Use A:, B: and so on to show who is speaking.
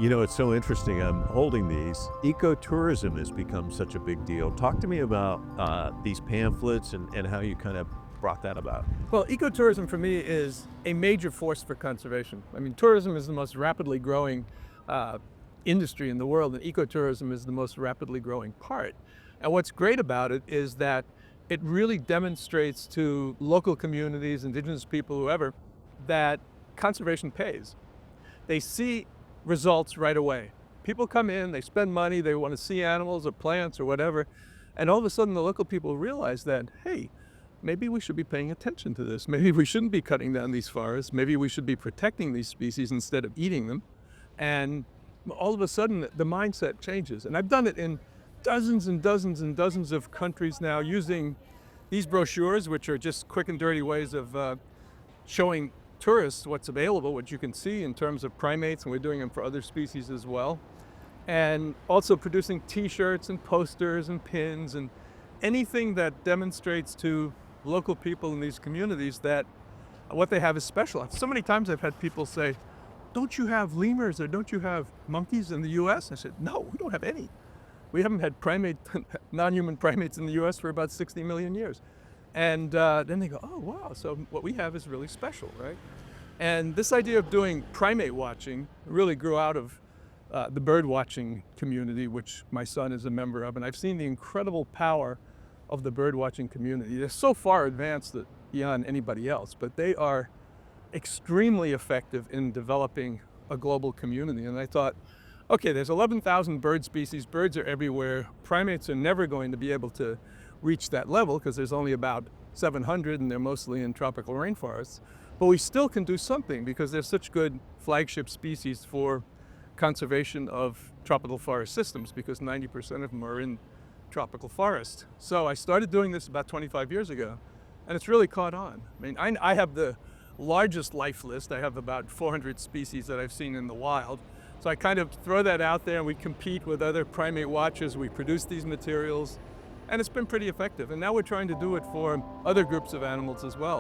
A: You know, it's so interesting. I'm holding these. Ecotourism has become such a big deal. Talk to me about these pamphlets and how you kind of brought that about.
B: Well, ecotourism for me is a major force for conservation. I mean, tourism is the most rapidly growing industry in the world, and ecotourism is the most rapidly growing part. And what's great about it is that it really demonstrates to local communities, indigenous people, whoever, that conservation pays. They see results right away. People come in, they spend money, they want to see animals or plants or whatever, and all of a sudden the local people realize that, hey, maybe we should be paying attention to this. Maybe we shouldn't be cutting down these forests. Maybe we should be protecting these species instead of eating them. And all of a sudden the mindset changes. And I've done it in dozens and dozens and dozens of countries now using these brochures, which are just quick and dirty ways of showing tourists what's available, what you can see in terms of primates, and we're doing them for other species as well. And also producing t-shirts and posters and pins and anything that demonstrates to local people in these communities that what they have is special. So many times I've had people say, don't you have lemurs or don't you have monkeys in the US? I said, no, we don't have any. We haven't had non-human primates in the US for about 60 million years. And then they go, oh, wow, so what we have is really special, right? And this idea of doing primate watching really grew out of the bird watching community, which my son is a member of. And I've seen the incredible power of the bird watching community. They're so far advanced beyond anybody else, but they are extremely effective in developing a global community. And I thought, okay, there's 11,000 bird species. Birds are everywhere. Primates are never going to be able to reach that level because there's only about 700 and they're mostly in tropical rainforests. But we still can do something because they're such good flagship species for conservation of tropical forest systems, because 90% of them are in tropical forest. So I started doing this about 25 years ago, and it's really caught on. I mean, I have the largest life list. I have about 400 species that I've seen in the wild. So I kind of throw that out there and we compete with other primate watchers. We produce these materials, and it's been pretty effective. And now we're trying to do it for other groups of animals as well.